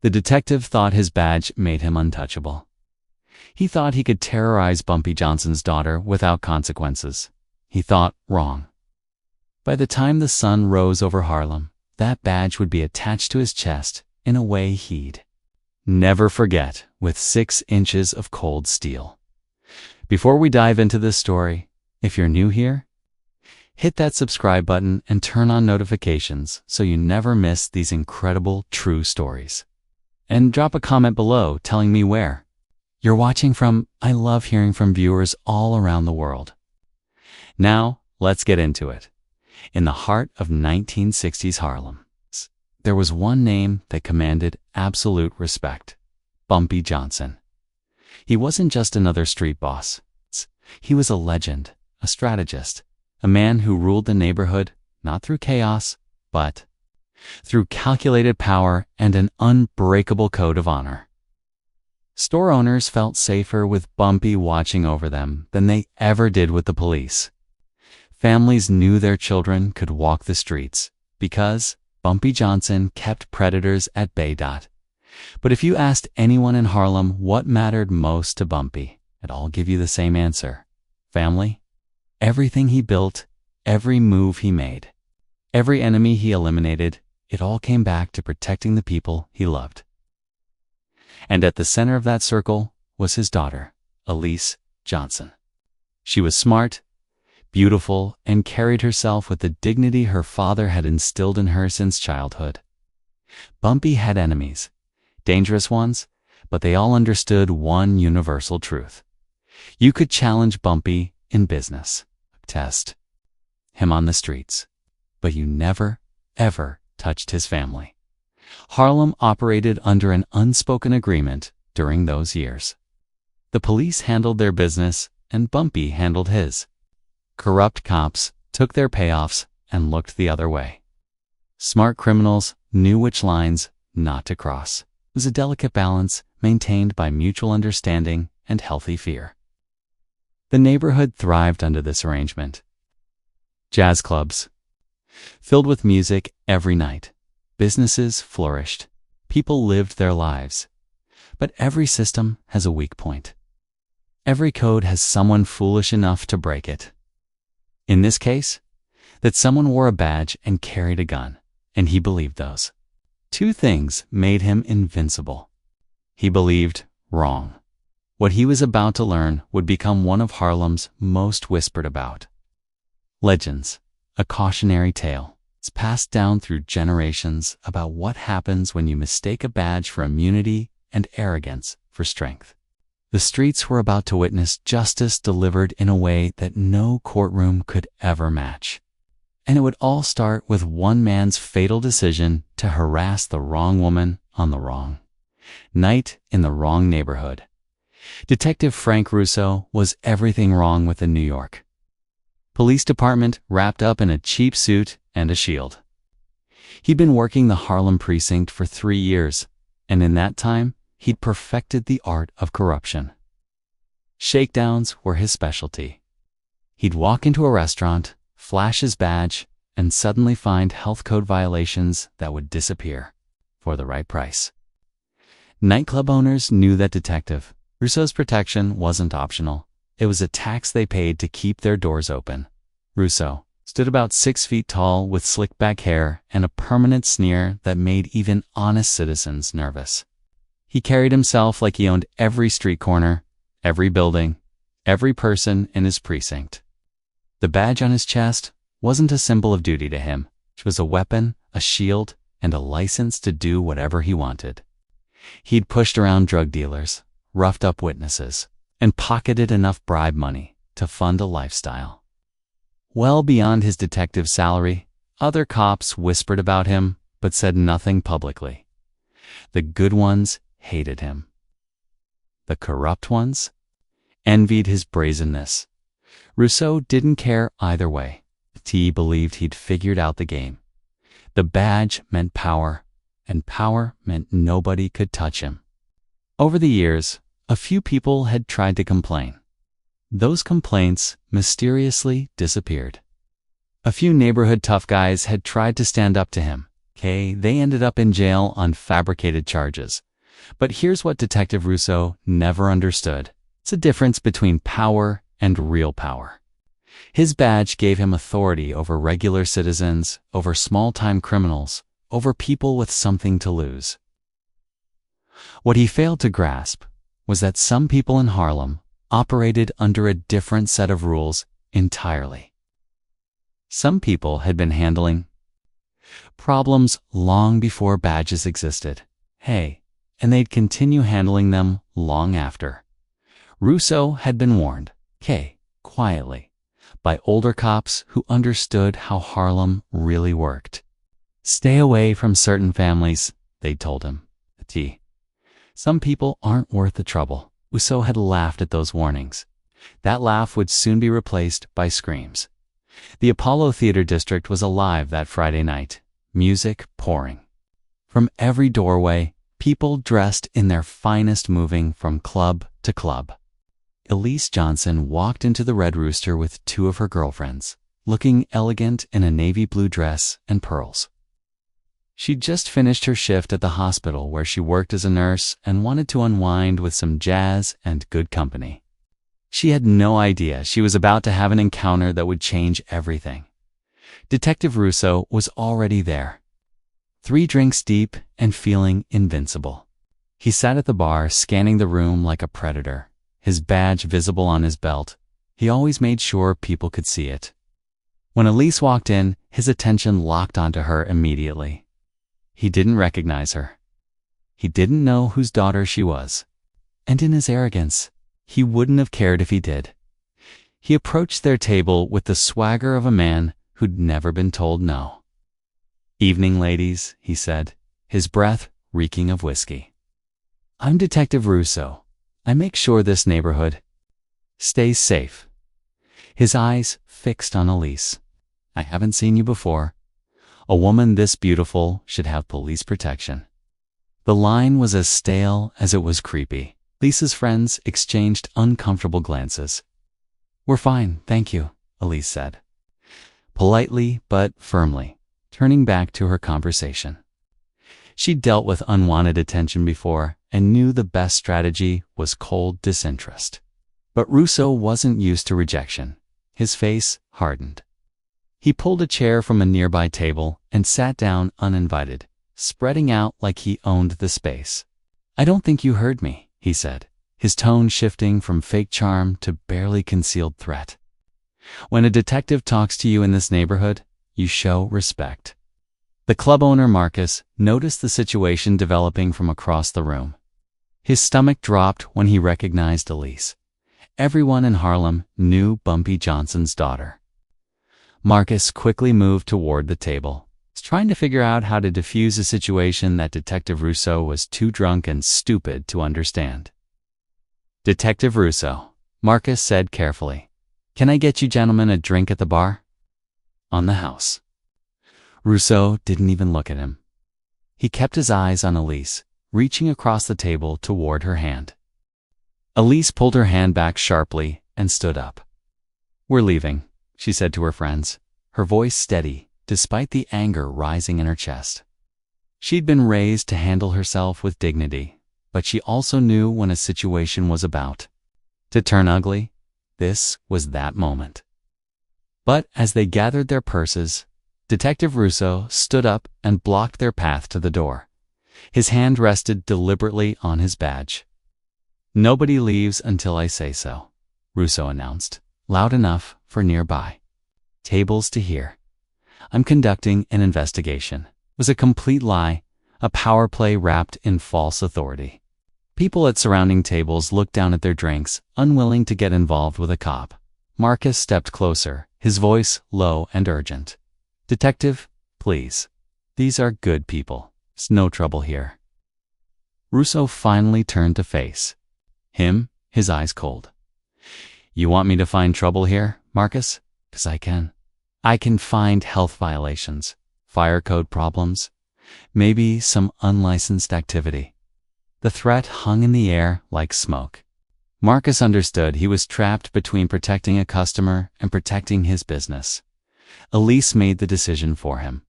The detective thought his badge made him untouchable. He thought he could terrorize Bumpy Johnson's daughter without consequences. He thought wrong. By the time the sun rose over Harlem, that badge would be attached to his chest in a way he'd never forget, with 6 inches of cold steel. Before we dive into this story, if you're new here, hit that subscribe button and turn on notifications so you never miss these incredible true stories. And drop a comment below telling me where you're watching from. I love hearing from viewers all around the world. Now, let's get into it. In the heart of 1960s Harlem, there was one name that commanded absolute respect: Bumpy Johnson. He wasn't just another street boss. He was a legend, a strategist, a man who ruled the neighborhood not through chaos, but through calculated power and an unbreakable code of honor. Store owners felt safer with Bumpy watching over them than they ever did with the police. Families knew their children could walk the streets because Bumpy Johnson kept predators at bay. But if you asked anyone in Harlem what mattered most to Bumpy, they'd all give you the same answer: family. Everything he built, every move he made, every enemy he eliminated, it all came back to protecting the people he loved. And at the center of that circle was his daughter, Elise Johnson. She was smart, beautiful, and carried herself with the dignity her father had instilled in her since childhood. Bumpy had enemies, dangerous ones, but they all understood one universal truth. You could challenge Bumpy in business, test him on the streets, but you never, ever touched his family. Harlem operated under an unspoken agreement during those years. The police handled their business, and Bumpy handled his. Corrupt cops took their payoffs and looked the other way. Smart criminals knew which lines not to cross. It was a delicate balance maintained by mutual understanding and healthy fear. The neighborhood thrived under this arrangement. Jazz clubs filled with music every night. Businesses flourished. People lived their lives. But every system has a weak point. Every code has someone foolish enough to break it. In this case, that someone wore a badge and carried a gun, and he believed those. 2 things made him invincible. He believed wrong. What he was about to learn would become one of Harlem's most whispered about legends, a cautionary tale. It's passed down through generations about what happens when you mistake a badge for immunity and arrogance for strength. The streets were about to witness justice delivered in a way that no courtroom could ever match. And it would all start with one man's fatal decision to harass the wrong woman on the wrong night in the wrong neighborhood. Detective Frank Russo was everything wrong with the New York Police Department, wrapped up in a cheap suit and a shield. He'd been working the Harlem precinct for 3 years, and in that time, he'd perfected the art of corruption. Shakedowns were his specialty. He'd walk into a restaurant, flash his badge, and suddenly find health code violations that would disappear for the right price. Nightclub owners knew that Detective Russo's protection wasn't optional. It was a tax they paid to keep their doors open. Russo stood about 6 feet tall with slick back hair and a permanent sneer that made even honest citizens nervous. He carried himself like he owned every street corner, every building, every person in his precinct. The badge on his chest wasn't a symbol of duty to him. It was a weapon, a shield, and a license to do whatever he wanted. He'd pushed around drug dealers, roughed up witnesses, and pocketed enough bribe money to fund a lifestyle. Well beyond his detective salary, other cops whispered about him but said nothing publicly. The good ones hated him. The corrupt ones envied his brazenness. Russo didn't care either way. He believed he'd figured out the game. The badge meant power, and power meant nobody could touch him. Over the years, a few people had tried to complain. Those complaints mysteriously disappeared. A few neighborhood tough guys had tried to stand up to him, They ended up in jail on fabricated charges. But here's what Detective Russo never understood. It's a difference between power and real power. His badge gave him authority over regular citizens, over small-time criminals, over people with something to lose. What he failed to grasp was that some people in Harlem operated under a different set of rules entirely. Some people had been handling problems long before badges existed. And they'd continue handling them long after. Russo had been warned, quietly, by older cops who understood how Harlem really worked. Stay away from certain families, they'd told him. Some people aren't worth the trouble. Russo had laughed at those warnings. That laugh would soon be replaced by screams. The Apollo Theater District was alive that Friday night, music pouring. From every doorway, people dressed in their finest moving from club to club. Elise Johnson walked into the Red Rooster with two of her girlfriends, looking elegant in a navy blue dress and pearls. She'd just finished her shift at the hospital where she worked as a nurse and wanted to unwind with some jazz and good company. She had no idea she was about to have an encounter that would change everything. Detective Russo was already there, 3 drinks deep and feeling invincible. He sat at the bar, scanning the room like a predator, his badge visible on his belt. He always made sure people could see it. When Elise walked in, his attention locked onto her immediately. He didn't recognize her. He didn't know whose daughter she was. And in his arrogance, he wouldn't have cared if he did. He approached their table with the swagger of a man who'd never been told no. "Evening, ladies," he said, his breath reeking of whiskey. "I'm Detective Russo. I make sure this neighborhood stays safe." His eyes fixed on Elise. "I haven't seen you before. A woman this beautiful should have police protection." The line was as stale as it was creepy. Lisa's friends exchanged uncomfortable glances. "We're fine, thank you," Elise said, politely but firmly, turning back to her conversation. She'd dealt with unwanted attention before and knew the best strategy was cold disinterest. But Russo wasn't used to rejection. His face hardened. He pulled a chair from a nearby table and sat down uninvited, spreading out like he owned the space. "I don't think you heard me," he said, his tone shifting from fake charm to barely concealed threat. "When a detective talks to you in this neighborhood, you show respect." The club owner, Marcus, noticed the situation developing from across the room. His stomach dropped when he recognized Elise. Everyone in Harlem knew Bumpy Johnson's daughter. Marcus quickly moved toward the table, trying to figure out how to defuse a situation that Detective Russo was too drunk and stupid to understand. "Detective Russo," Marcus said carefully, "can I get you gentlemen a drink at the bar?" "On the house." Russo didn't even look at him. He kept his eyes on Elise, reaching across the table toward her hand. Elise pulled her hand back sharply and stood up. "We're leaving," she said to her friends, her voice steady despite the anger rising in her chest. She'd been raised to handle herself with dignity, but she also knew when a situation was about to turn ugly. This was that moment. But as they gathered their purses, Detective Russo stood up and blocked their path to the door. His hand rested deliberately on his badge. "Nobody leaves until I say so," Russo announced, loud enough for nearby tables to hear. "I'm conducting an investigation." It was a complete lie, a power play wrapped in false authority. People at surrounding tables looked down at their drinks, unwilling to get involved with a cop. Marcus stepped closer, his voice low and urgent. "Detective, please. These are good people. There's no trouble here." Russo finally turned to face him, his eyes cold. "You want me to find trouble here, Marcus? 'Cause I can. I can find health violations, fire code problems, maybe some unlicensed activity." The threat hung in the air like smoke. Marcus understood he was trapped between protecting a customer and protecting his business. Elise made the decision for him.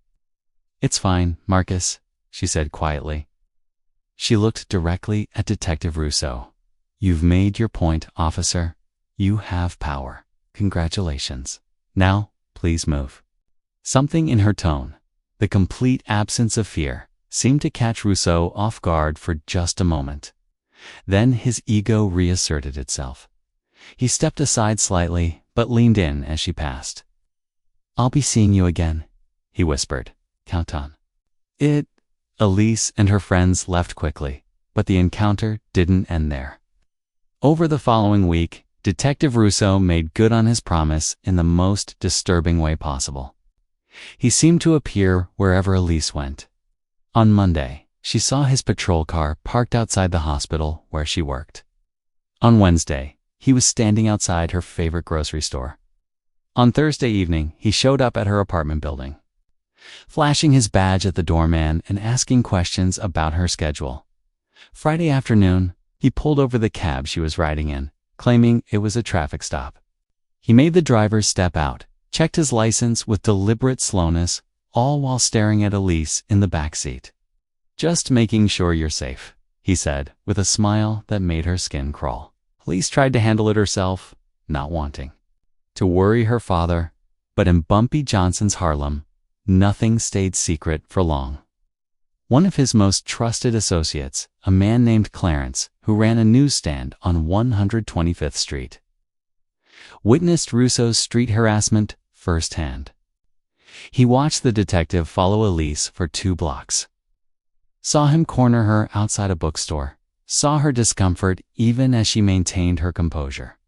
"It's fine, Marcus," she said quietly. She looked directly at Detective Russo. "You've made your point, officer. You have power. Congratulations. Now, please move." Something in her tone, the complete absence of fear, seemed to catch Russo off guard for just a moment. Then his ego reasserted itself. He stepped aside slightly, but leaned in as she passed. "I'll be seeing you again," he whispered. "Count on it." Elise and her friends left quickly, but the encounter didn't end there. Over the following week, Detective Russo made good on his promise in the most disturbing way possible. He seemed to appear wherever Elise went. On Monday, she saw his patrol car parked outside the hospital where she worked. On Wednesday, he was standing outside her favorite grocery store. On Thursday evening, he showed up at her apartment building, flashing his badge at the doorman and asking questions about her schedule. Friday afternoon, he pulled over the cab she was riding in, claiming it was a traffic stop. He made the driver step out, checked his license with deliberate slowness, all while staring at Elise in the back seat. "Just making sure you're safe," he said, with a smile that made her skin crawl. Elise tried to handle it herself, not wanting to worry her father, but in Bumpy Johnson's Harlem, nothing stayed secret for long. One of his most trusted associates, a man named Clarence, who ran a newsstand on 125th Street, witnessed Russo's street harassment firsthand. He watched the detective follow Elise for 2 blocks, saw him corner her outside a bookstore, saw her discomfort even as she maintained her composure.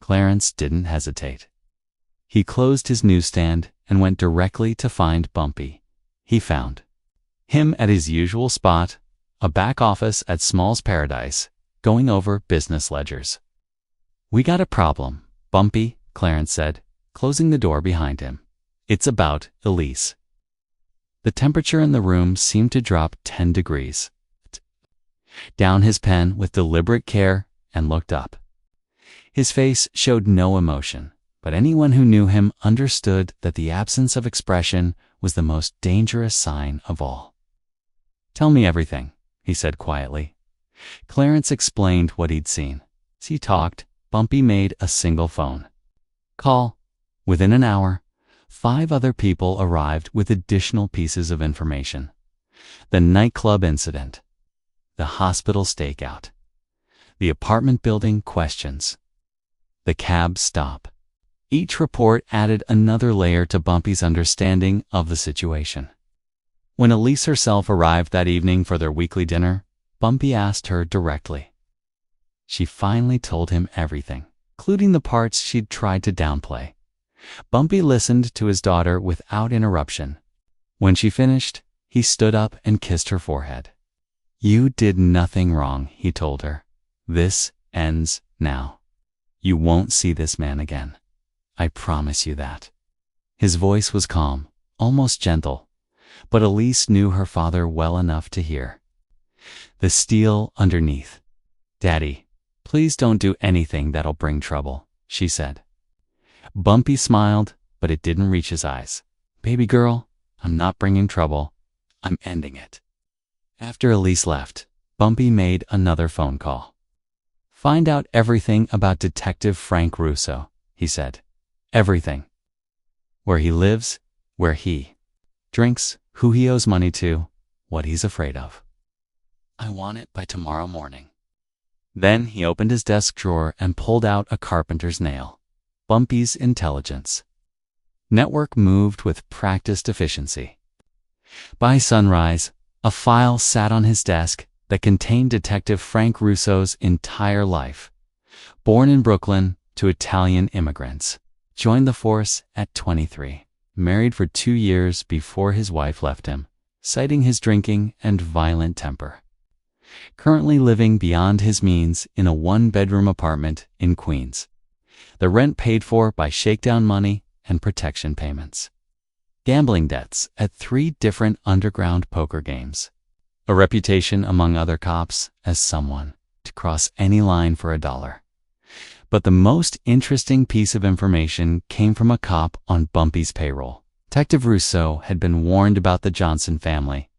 Clarence didn't hesitate. He closed his newsstand and went directly to find Bumpy. He found him at his usual spot, a back office at Small's Paradise, going over business ledgers. "We got a problem, Bumpy," Clarence said, closing the door behind him. "It's about Elise." The temperature in the room seemed to drop 10 degrees. Down his pen with deliberate care and looked up. His face showed no emotion, but anyone who knew him understood that the absence of expression was the most dangerous sign of all. "Tell me everything," he said quietly. Clarence explained what he'd seen. As he talked, Bumpy made a single phone call. Within an hour, 5 other people arrived with additional pieces of information. The nightclub incident, the hospital stakeout, the apartment building questions, the cab stop. Each report added another layer to Bumpy's understanding of the situation. When Elise herself arrived that evening for their weekly dinner, Bumpy asked her directly. She finally told him everything, including the parts she'd tried to downplay. Bumpy listened to his daughter without interruption. When she finished, he stood up and kissed her forehead. "You did nothing wrong," he told her. "This ends now. You won't see this man again. I promise you that." His voice was calm, almost gentle, but Elise knew her father well enough to hear the steel underneath. "Daddy, please don't do anything that'll bring trouble," she said. Bumpy smiled, but it didn't reach his eyes. "Baby girl, I'm not bringing trouble. I'm ending it." After Elise left, Bumpy made another phone call. "Find out everything about Detective Frank Russo," he said. "Everything. Where he lives, where he drinks, who he owes money to, what he's afraid of. I want it by tomorrow morning." Then he opened his desk drawer and pulled out a carpenter's nail. Bumpy's intelligence network moved with practiced efficiency. By sunrise, a file sat on his desk that contained Detective Frank Russo's entire life. Born in Brooklyn to Italian immigrants, joined the force at 23, married for 2 years before his wife left him, citing his drinking and violent temper. Currently living beyond his means in a 1-bedroom apartment in Queens. The rent paid for by shakedown money and protection payments. Gambling debts at 3 different underground poker games. A reputation among other cops as someone to cross any line for $1. But the most interesting piece of information came from a cop on Bumpy's payroll, Detective Russo had been warned about the Johnson family.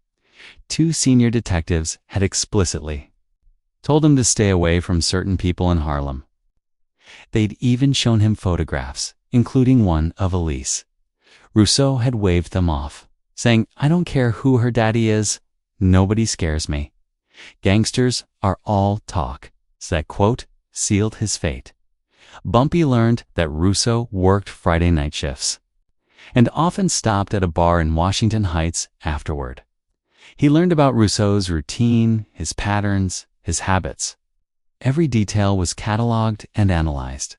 2 senior detectives had explicitly told him to stay away from certain people in Harlem. They'd even shown him photographs, including one of Elise. Russo had waved them off, saying, "I don't care who her daddy is, nobody scares me. Gangsters are all talk." So that quote sealed his fate. Bumpy learned that Russo worked Friday night shifts and often stopped at a bar in Washington Heights afterward. He learned about Russo's routine, his patterns, his habits. Every detail was cataloged and analyzed.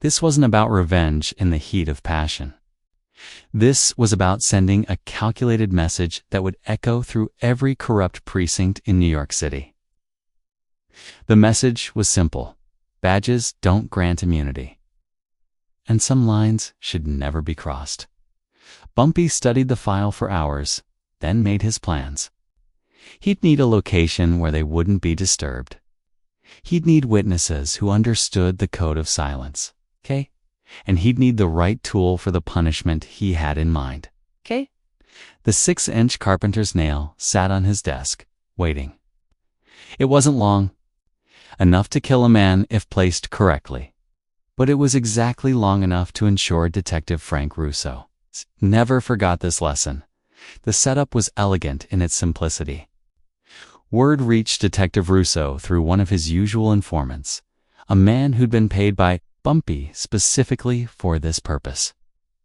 This wasn't about revenge in the heat of passion. This was about sending a calculated message that would echo through every corrupt precinct in New York City. The message was simple: badges don't grant immunity, and some lines should never be crossed. Bumpy studied the file for hours, then made his plans. He'd need a location where they wouldn't be disturbed. He'd need witnesses who understood the code of silence, okay? And he'd need the right tool for the punishment he had in mind, okay? The 6-inch carpenter's nail sat on his desk, waiting. It wasn't long, enough to kill a man if placed correctly, but it was exactly long enough to ensure Detective Frank Russo never forgot this lesson. The setup was elegant in its simplicity. Word reached Detective Russo through one of his usual informants, a man who'd been paid by Bumpy specifically for this purpose.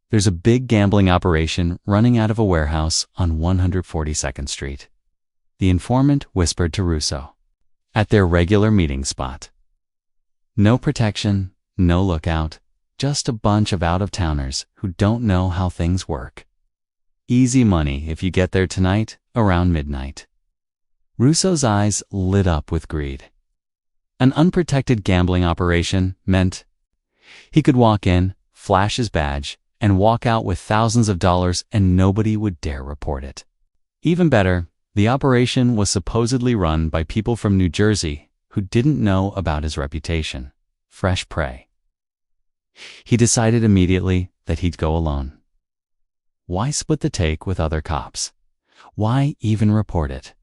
"There's a big gambling operation running out of a warehouse on 142nd Street. The informant whispered to Russo. "At their regular meeting spot. No protection, no lookout, just a bunch of out-of-towners who don't know how things work. Easy money if you get there tonight around midnight." Russo's eyes lit up with greed. An unprotected gambling operation meant he could walk in, flash his badge, and walk out with thousands of dollars and nobody would dare report it. Even better, the operation was supposedly run by people from New Jersey who didn't know about his reputation. Fresh prey. He decided immediately that he'd go alone. Why split the take with other cops? Why even report it?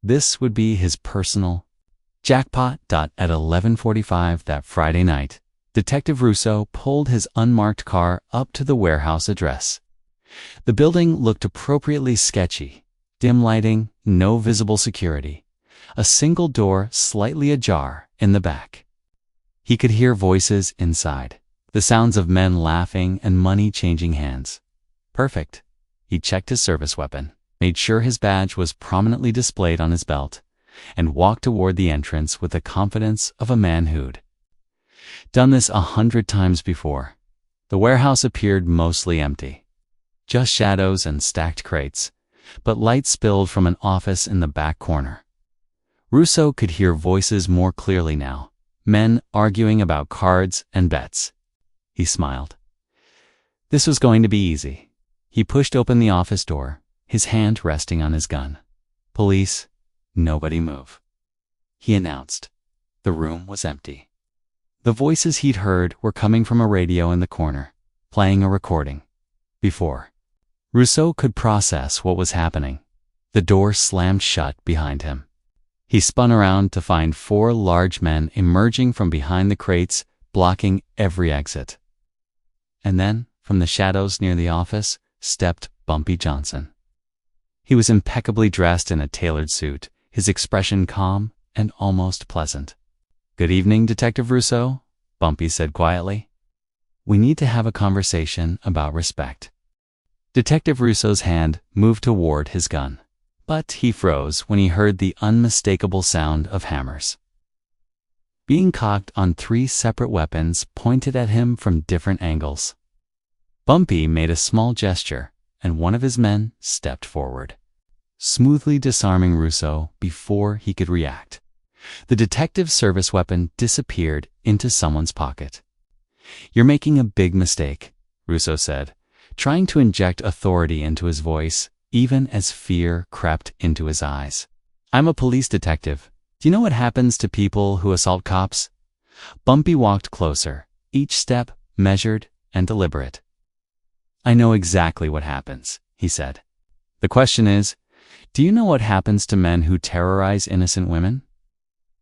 This would be his personal jackpot. At 11:45 that Friday night, Detective Russo pulled his unmarked car up to the warehouse address. The building looked appropriately sketchy. Dim lighting, no visible security. A single door slightly ajar in the back. He could hear voices inside, the sounds of men laughing and money changing hands. Perfect. He checked his service weapon, made sure his badge was prominently displayed on his belt, and walked toward the entrance with the confidence of a man who'd done this 100 times before. The warehouse appeared mostly empty. Just shadows and stacked crates, but light spilled from an office in the back corner. Russo could hear voices more clearly now, men arguing about cards and bets. He smiled. This was going to be easy. He pushed open the office door, his hand resting on his gun. "Police, nobody move," he announced. The room was empty. The voices he'd heard were coming from a radio in the corner, playing a recording. Before Russo could process what was happening, the door slammed shut behind him. He spun around to find 4 large men emerging from behind the crates, blocking every exit. And then, from the shadows near the office, stepped Bumpy Johnson. He was impeccably dressed in a tailored suit, his expression calm and almost pleasant. "Good evening, Detective Russo," Bumpy said quietly. "We need to have a conversation about respect." Detective Russo's hand moved toward his gun, but he froze when he heard the unmistakable sound of hammers being cocked on 3 separate weapons pointed at him from different angles. Bumpy made a small gesture, and one of his men stepped forward, smoothly disarming Russo before he could react. The detective's service weapon disappeared into someone's pocket. "You're making a big mistake," Russo said, trying to inject authority into his voice, even as fear crept into his eyes. "I'm a police detective. Do you know what happens to people who assault cops?" Bumpy walked closer, each step measured and deliberate. I know exactly what happens, he said. The question is, do you know what happens to men who terrorize innocent women?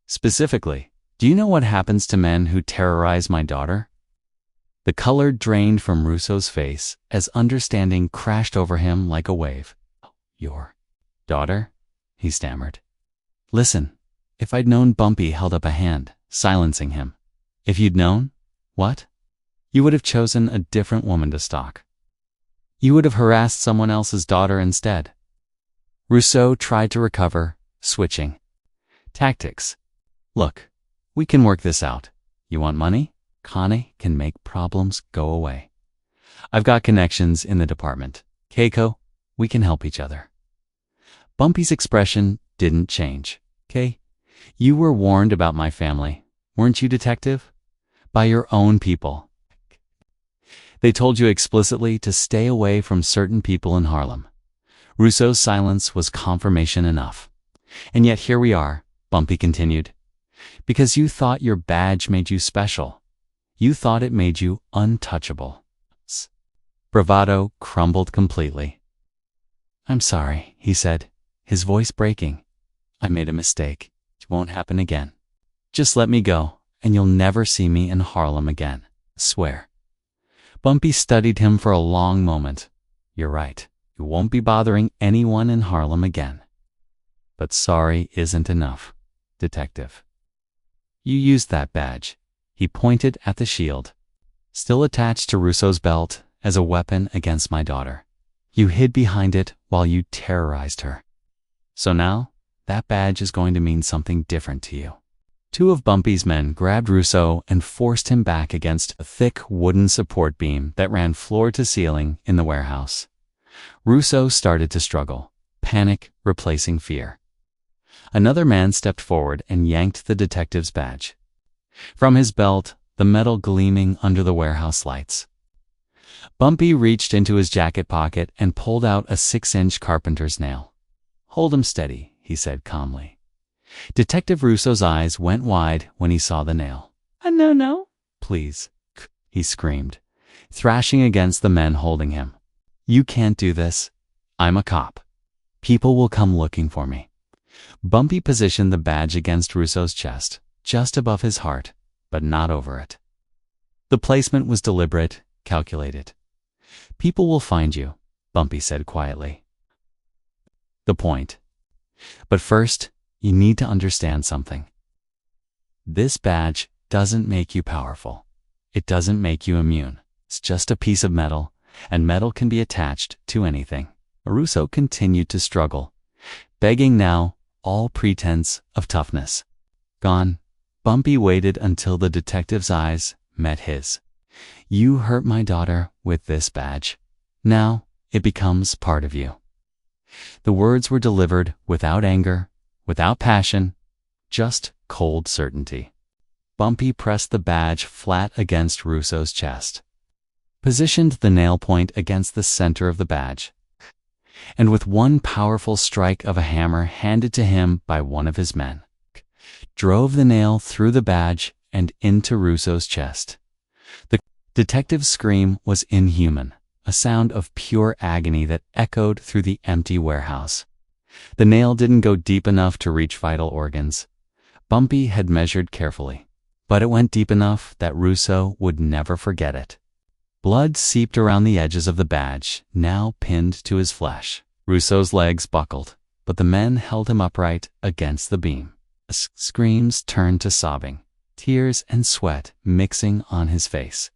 Specifically, do you know what happens to men who terrorize my daughter? The color drained from Russo's face as understanding crashed over him like a wave. Your daughter? He stammered. Listen, if I'd known Bumpy held up a hand, silencing him. If you'd known, what? You would have chosen a different woman to stalk. You would have harassed someone else's daughter instead. Russo tried to recover, switching tactics. Look, we can work this out. You want money? Connie can make problems go away. I've got connections in the department. Keiko, we can help each other. Bumpy's expression didn't change. Kay, you were warned about my family, weren't you, detective? By your own people. They told you explicitly to stay away from certain people in Harlem. Russo's silence was confirmation enough. And yet here we are, Bumpy continued. Because you thought your badge made you special. You thought it made you untouchable. Bravado crumbled completely. I'm sorry, he said, his voice breaking. I made a mistake. It won't happen again. Just let me go, and you'll never see me in Harlem again. Swear. Bumpy studied him for a long moment. You're right. You won't be bothering anyone in Harlem again. But sorry isn't enough, detective. You used that badge. He pointed at the shield, still attached to Russo's belt, as a weapon against my daughter. You hid behind it while you terrorized her. So now, that badge is going to mean something different to you. Two of Bumpy's men grabbed Russo and forced him back against a thick wooden support beam that ran floor to ceiling in the warehouse. Russo started to struggle, panic replacing fear. Another man stepped forward and yanked the detective's badge. From his belt, the metal gleaming under the warehouse lights. Bumpy reached into his jacket pocket and pulled out a 6-inch carpenter's nail. Hold him steady, he said calmly. Detective Russo's eyes went wide when he saw the nail. No, please, he screamed, thrashing against the men holding him. You can't do this. I'm a cop. People will come looking for me. Bumpy positioned the badge against Russo's chest, just above his heart, but not over it. The placement was deliberate, calculated. People will find you, Bumpy said quietly. The point. But first, you need to understand something. This badge doesn't make you powerful. It doesn't make you immune. It's just a piece of metal, and metal can be attached to anything. Russo continued to struggle, begging now all pretense of toughness. Gone. Bumpy waited until the detective's eyes met his. You hurt my daughter with this badge. Now it becomes part of you. The words were delivered without anger, without passion, just cold certainty. Bumpy pressed the badge flat against Russo's chest, positioned the nail point against the center of the badge, and with one powerful strike of a hammer handed to him by one of his men, drove the nail through the badge and into Russo's chest. The detective's scream was inhuman, a sound of pure agony that echoed through the empty warehouse. The nail didn't go deep enough to reach vital organs. Bumpy had measured carefully, but it went deep enough that Russo would never forget it. Blood seeped around the edges of the badge, now pinned to his flesh. Russo's legs buckled, but the men held him upright against the beam. Screams turned to sobbing, tears and sweat mixing on his face.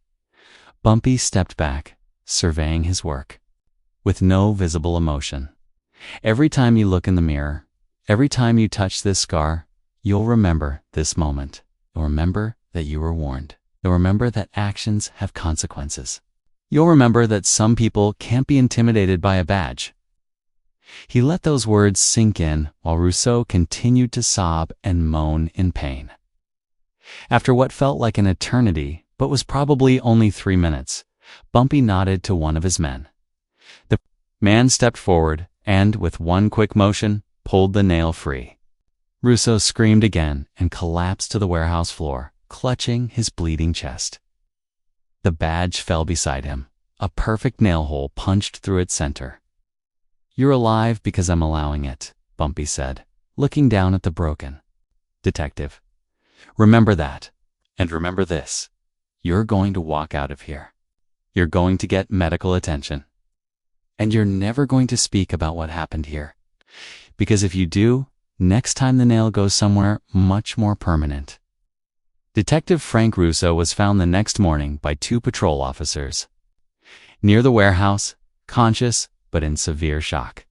Bumpy stepped back, surveying his work, with no visible emotion. Every time you look in the mirror, every time you touch this scar, you'll remember this moment. You'll remember that you were warned. You'll remember that actions have consequences. You'll remember that some people can't be intimidated by a badge. He let those words sink in while Russo continued to sob and moan in pain. After what felt like an eternity, but was probably only 3 minutes, Bumpy nodded to one of his men. The man stepped forward and, with one quick motion, pulled the nail free. Russo screamed again and collapsed to the warehouse floor, clutching his bleeding chest. The badge fell beside him, a perfect nail hole punched through its center. "You're alive because I'm allowing it," Bumpy said, looking down at the broken detective. "Remember that. And remember this. You're going to walk out of here. You're going to get medical attention. And you're never going to speak about what happened here. Because if you do, next time the nail goes somewhere much more permanent." Detective Frank Russo was found the next morning by 2 patrol officers near the warehouse, conscious but in severe shock.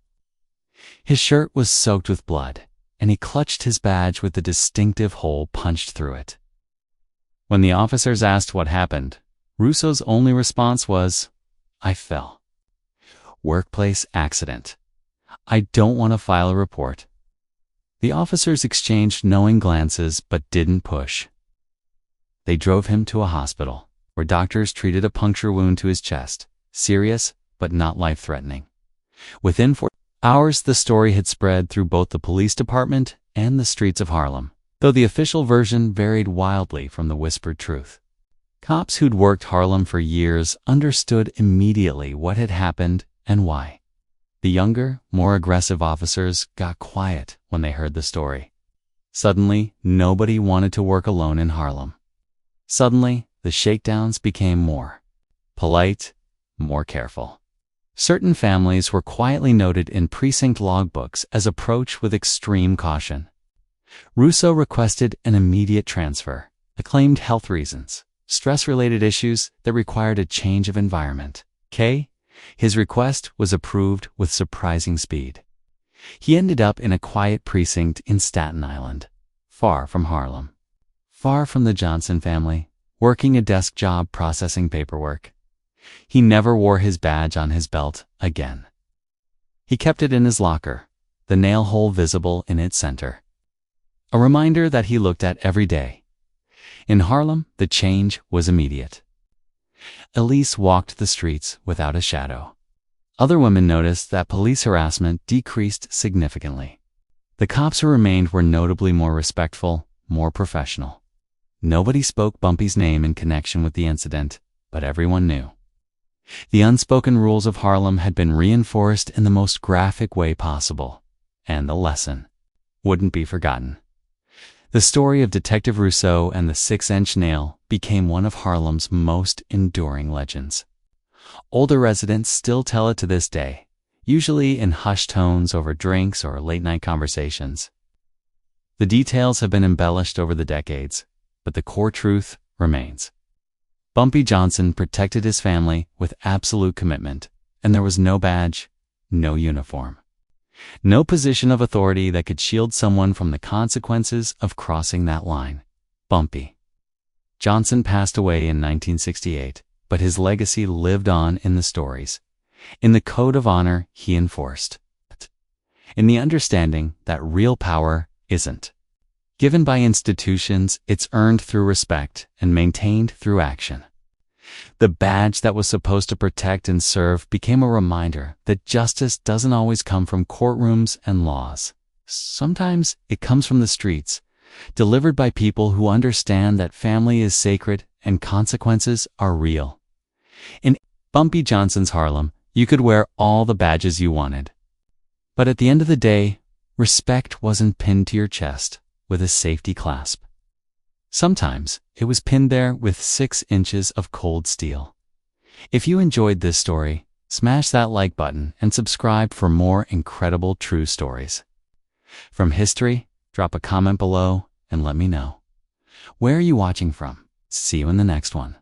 His shirt was soaked with blood, and he clutched his badge with the distinctive hole punched through it. When the officers asked what happened, Russo's only response was, "I fell. Workplace accident. I don't want to file a report." The officers exchanged knowing glances but didn't push. They drove him to a hospital, where doctors treated a puncture wound to his chest, serious but not life-threatening. Within 4 hours, the story had spread through both the police department and the streets of Harlem, though the official version varied wildly from the whispered truth. Cops who'd worked Harlem for years understood immediately what had happened and why. The younger, more aggressive officers got quiet when they heard the story. Suddenly, nobody wanted to work alone in Harlem. Suddenly, the shakedowns became more polite, more careful. Certain families were quietly noted in precinct logbooks as approached with extreme caution. Russo requested an immediate transfer, acclaimed health reasons, stress-related issues that required a change of environment. His request was approved with surprising speed. He ended up in a quiet precinct in Staten Island, far from Harlem, far from the Johnson family, working a desk job processing paperwork. He never wore his badge on his belt again. He kept it in his locker, the nail hole visible in its center. A reminder that he looked at every day. In Harlem, the change was immediate. Elise walked the streets without a shadow. Other women noticed that police harassment decreased significantly. The cops who remained were notably more respectful, more professional. Nobody spoke Bumpy's name in connection with the incident, but everyone knew. The unspoken rules of Harlem had been reinforced in the most graphic way possible, and the lesson wouldn't be forgotten. The story of Detective Russo and the 6-inch nail became one of Harlem's most enduring legends. Older residents still tell it to this day, usually in hushed tones over drinks or late-night conversations. The details have been embellished over the decades, but the core truth remains. Bumpy Johnson protected his family with absolute commitment, and there was no badge, no uniform, no position of authority that could shield someone from the consequences of crossing that line. Bumpy Johnson passed away in 1968, but his legacy lived on in the stories, in the code of honor he enforced, in the understanding that real power isn't given by institutions, it's earned through respect and maintained through action. The badge that was supposed to protect and serve became a reminder that justice doesn't always come from courtrooms and laws. Sometimes it comes from the streets, delivered by people who understand that family is sacred and consequences are real. In Bumpy Johnson's Harlem, you could wear all the badges you wanted. But at the end of the day, respect wasn't pinned to your chest with a safety clasp. Sometimes it was pinned there with 6 inches of cold steel. If you enjoyed this story, smash that like button and subscribe for more incredible true stories. From history, drop a comment below and let me know. Where are you watching from? See you in the next one.